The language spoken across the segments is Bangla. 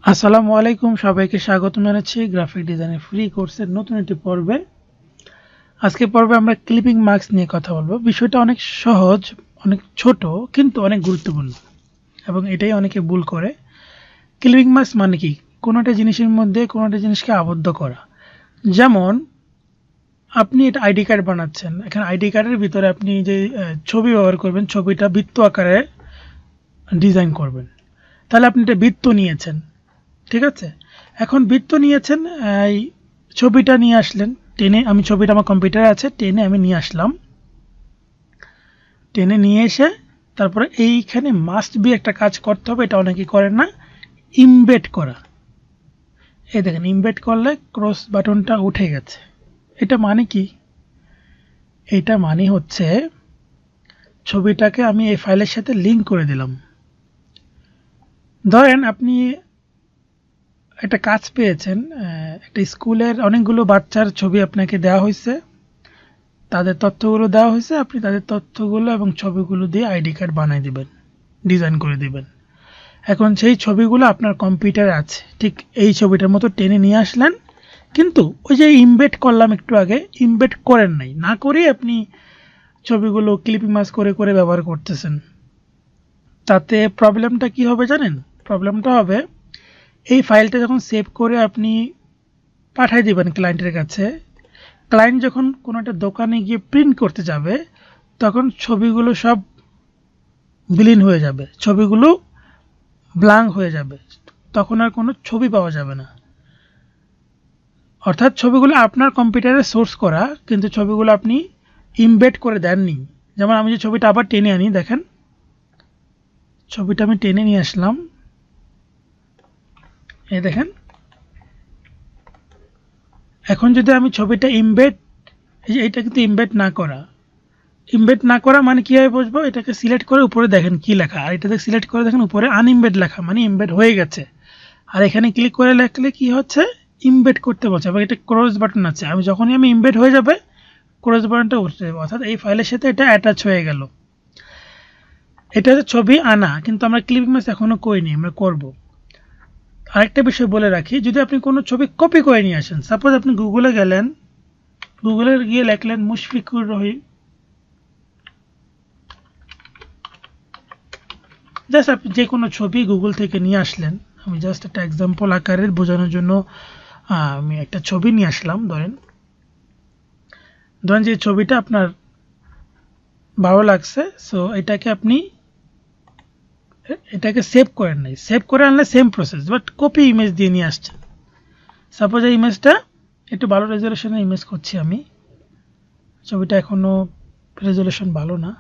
আসসালামু আলাইকুম, সবাইকে স্বাগত জানাচ্ছি গ্রাফিক ডিজাইনের ফ্রি কোর্সের নতুন একটি পর্বে। আজকে পর্বে আমরা ক্লিপিং মার্কস নিয়ে কথা বলবো। বিষয়টা অনেক সহজ, অনেক ছোট, কিন্তু অনেক গুরুত্বপূর্ণ এবং এটাই অনেকে ভুল করে। ক্লিপিং মার্কস মানে কি? কোনো একটা জিনিসের মধ্যে কোনো একটা জিনিসকে আবদ্ধ করা। যেমন আপনি এটা আইডি কার্ড বানাচ্ছেন, এখানে আইডি কার্ডের ভিতরে আপনি যে ছবি ব্যবহার করবেন, ছবিটা বৃত্ত আকারে ডিজাইন করবেন। তাহলে আপনি একটা বৃত্ত নিয়েছেন, ঠিক আছে? এখন বৃত্ত নিয়েছেন, এই ছবিটা নিয়ে আসলেন টেনে। আমি ছবিটা আমার কম্পিউটারে আছে, টেনে আমি নিয়ে আসলাম। টেনে নিয়ে এসে তারপরে এইখানে মাস্ট বি একটা কাজ করতে হবে, এটা অনেকেই করেন না, ইমবেড করা। এই দেখেন, ইমবেড করলে ক্রস বাটনটা উঠে গেছে। এটা মানে কি? এটা মানে হচ্ছে ছবিটাকে আমি এই ফাইলের সাথে লিঙ্ক করে দিলাম। ধরেন আপনি একটা কাজ পেয়েছেন, একটা স্কুলের অনেকগুলো বাচ্চার ছবি আপনাকে দেওয়া হয়েছে, তাদের তথ্যগুলো দেওয়া হয়েছে, আপনি তাদের তথ্যগুলো এবং ছবিগুলো দিয়ে আইডি কার্ড বানিয়ে দিবেন, ডিজাইন করে দিবেন। এখন সেই ছবিগুলো আপনার কম্পিউটারে আছে, ঠিক এই ছবিটার মতো টেনে নিয়ে আসলেন, কিন্তু ওই যে ইমবেড করলাম একটু আগে, ইমবেড করেন নাই, না করেই আপনি ছবিগুলো ক্লিপিং মার্কস করে করে ব্যবহার করতেছেন। তাতে প্রবলেমটা কি হবে জানেন? প্রবলেমটা হবে, এই ফাইলটা যখন সেভ করে আপনি পাঠিয়ে দিবেন ক্লায়েন্টের কাছে, ক্লায়েন্ট যখন কোনো একটা দোকানে গিয়ে প্রিন্ট করতে যাবে, তখন ছবিগুলো সব বিলীন হয়ে যাবে, ছবিগুলো ব্ল্যাঙ্ক হয়ে যাবে, তখন আর কোনো ছবি পাওয়া যাবে না। অর্থাৎ ছবিগুলো আপনার কম্পিউটারে সোর্স করা, কিন্তু ছবিগুলো আপনি ইমবেড করে দেননি। যেমন আমি যে ছবিটা আবার টেনে আনি, দেখেন ছবিটা আমি টেনে নিয়ে আসলাম, এই দেখেন। এখন যদি আমি ছবিটা ইমবেড, এইটা কিন্তু ইমবেড না করা। ইমবেড না করা মানে কীভাবে বুঝবো? এটাকে সিলেক্ট করে উপরে দেখেন কি লেখা, আর এটাতে সিলেক্ট করে দেখেন উপরে আনইমবেড লেখা, মানে ইমবেড হয়ে গেছে। আর এখানে ক্লিক করে লিখলে কি হচ্ছে? ইমবেড করতে বলছে, এবং এটা ক্রস বাটন আছে। আমি যখনই আমি ইমবেড হয়ে যাবে, ক্রস বাটনটা উঠে যাবে, অর্থাৎ এই ফাইলের সাথে এটা অ্যাটাচ হয়ে গেল। এটা হচ্ছে ছবি আনা, কিন্তু আমরা ক্লিপিং মার্কস এখনো করিনি, আমরা করব। আরেকটা বিষয় বলে রাখি, যদি আপনি কোনো ছবি কপি করে নিয়ে আসেন, সাপোজ আপনি গুগলে গেলেন, গুগলে গিয়ে লিখলেন মুশফিকুর রহিম, জাস্ট আপনি যে কোনো ছবি গুগল থেকে নিয়ে আসলেন, আমি জাস্ট একটা এক্সাম্পল আকারে বোঝানোর জন্য আমি একটা ছবি নিয়ে আসলাম। ধরেন যে ছবিটা আপনার ভালো লাগছে, সো এটাকে সেভ করেন নাই, সেভ করে আনলে same process, but copy image দিয়ে নিয়ে আসছেন। সাপোজ এই ইমেজটা একটু ভালো রেজলিউশনের ইমেজ করছি আমি, ছবিটা এখনো রেজলিউশন ভালো না,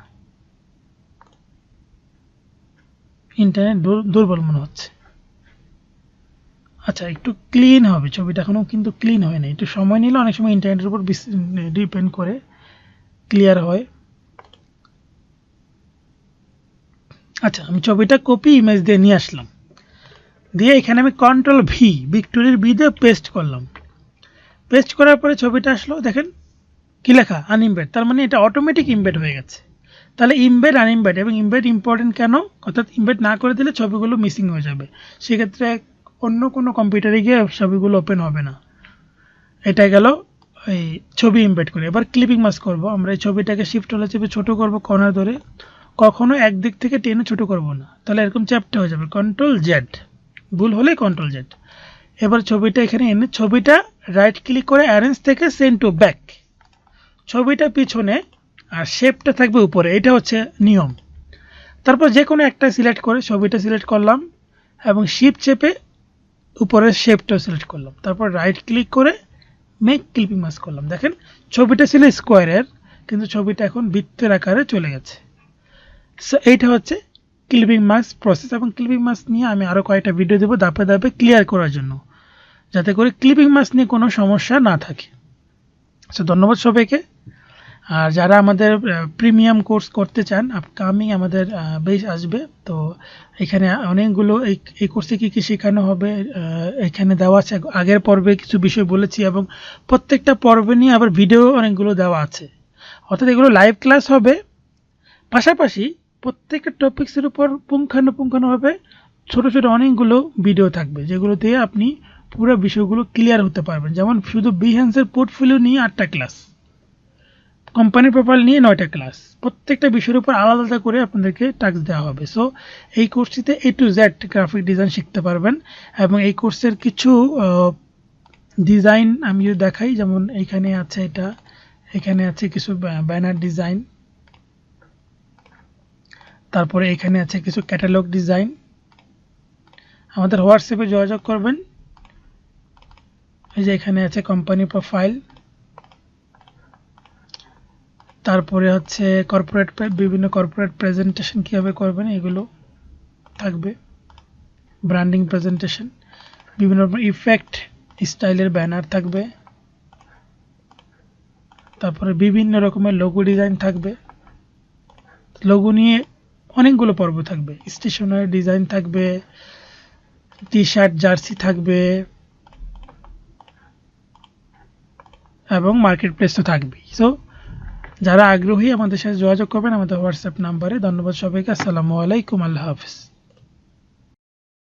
ইন্টারনেট দুর্বল মনে হচ্ছে। আচ্ছা, একটু ক্লিন হবে ছবিটা, এখনো কিন্তু ক্লিন হয় না, একটু সময় নিলে অনেক সময় ইন্টারনেটের উপর ডিপেন্ড করে ক্লিয়ার হয়। আচ্ছা, আমি ছবিটা কপি ইমেজ দিয়ে নিয়ে আসলাম, দিয়ে এখানে আমি কন্ট্রোল ভি, ভিক্টোরিয়ার ভি দিয়ে পেস্ট করলাম। পেস্ট করার পরে ছবিটা আসলো, দেখেন কি লেখা? আনইমবেড। তার মানে এটা অটোমেটিক ইমবেড হয়ে গেছে। তাহলে ইমবেড, আনইমবেড এবং ইমবেড ইম্পর্টেন্ট কেন? অর্থাৎ ইমবেড না করে দিলে ছবিগুলো মিসিং হয়ে যাবে, সেক্ষেত্রে অন্য কোনো কম্পিউটারে গিয়ে ছবিগুলো ওপেন হবে না। এটা গেল এই ছবি ইমবেড করে। এবার ক্লিপিং মার্কস করব। আমরা এই ছবিটাকে শিফট হলে চেপে ছোটো করব কর্নার ধরে, কখনো একদিক থেকে টেনে ছোটো করব না, তাহলে এরকম চ্যাপ্টা হয়ে যাবে। কন্ট্রোল জেড, ভুল হলে কন্ট্রোল জেড। এবার ছবিটা এখানে এনে ছবিটা রাইট ক্লিক করে অ্যারেঞ্জ থেকে সেন্ড টু ব্যাক, ছবিটা পিছনে আর শেপটা থাকবে উপরে, এটা হচ্ছে নিয়ম। তারপর যে কোনো একটা সিলেক্ট করে ছবিটা সিলেক্ট করলাম এবং শিফট চেপে উপরের শেপটাও সিলেক্ট করলাম, তারপর রাইট ক্লিক করে মেক ক্লিপিং মাস্ক করলাম। দেখেন ছবিটা ছিল স্কোয়ারের, কিন্তু ছবিটা এখন বৃত্তের আকারে চলে গেছে। সো এইটা হচ্ছে ক্লিপিং মাস্ক প্রসেস, এবং ক্লিপিং মাস্ক নিয়ে আমি আরও কয়েকটা ভিডিও দেবো ধাপে ধাপে ক্লিয়ার করার জন্য, যাতে করে ক্লিপিং মাস্ক নিয়ে কোনো সমস্যা না থাকে। সো ধন্যবাদ সবাইকে। আর যারা আমাদের প্রিমিয়াম কোর্স করতে চান, আপকামিং আমাদের বেশ আসবে, তো এখানে অনেকগুলো এই কোর্সে কী কী শেখানো হবে এখানে দেওয়া আছে। আগের পর্বে কিছু বিষয় বলেছি, এবং প্রত্যেকটা পর্বে নিয়ে আবার ভিডিও অনেকগুলো দেওয়া আছে, অর্থাৎ এগুলো লাইভ ক্লাস হবে। পাশাপাশি প্রত্যেকটা টপিক্সের উপর পুঙ্খানুপুঙ্খানুভাবে ছোট ছোট অনেকগুলো ভিডিও থাকবে যেগুলোতে আপনি পুরো বিষয়গুলো ক্লিয়ার হতে পারবেন। যেমন শুধু বিহ্যান্সের পোর্টফোলিও নিয়ে 8টা ক্লাস, কোম্পানির প্রোফাইল নিয়ে 9টা ক্লাস, প্রত্যেকটা বিষয়ের উপর আলাদা আলাদা করে আপনাদেরকে টাস্ক দেওয়া হবে। সো এই কোর্সটিতে A to Z graphic design শিখতে পারবেন। এবং এই কোর্সের কিছু ডিজাইন আমি যদি দেখাই, যেমন এইখানে আছে এটা, এখানে আছে কিছু ব্যানার ডিজাইন, তারপরে এখানে আছে কিছু ক্যাটালগ ডিজাইন। আমাদের হোয়াটসঅ্যাপে যোগাযোগ করবেন। এই যে এখানে আছে কোম্পানি প্রোফাইল, তারপরে হচ্ছে কর্পোরেট, বিভিন্ন কর্পোরেট প্রেজেন্টেশন কীভাবে করবেন এগুলো থাকবে, ব্র্যান্ডিং প্রেজেন্টেশন, বিভিন্ন রকম ইফেক্ট স্টাইলের ব্যানার থাকবে, তারপরে বিভিন্ন রকমের লোগো ডিজাইন থাকবে, লোগো নিয়ে অনেকগুলো পর্ব থাকবে, স্টেশনারি ডিজাইন থাকবে, টি শার্ট জার্সি থাকবে এবং মার্কেট প্লেস তো থাকবেই। সো যারা আগ্রহী আমাদের সাথে যোগাযোগ করবেন আমাদের হোয়াটসঅ্যাপ নাম্বারে। ধন্যবাদ সবাইকে, আসসালামু আলাইকুম, আল্লাহ হাফিজ।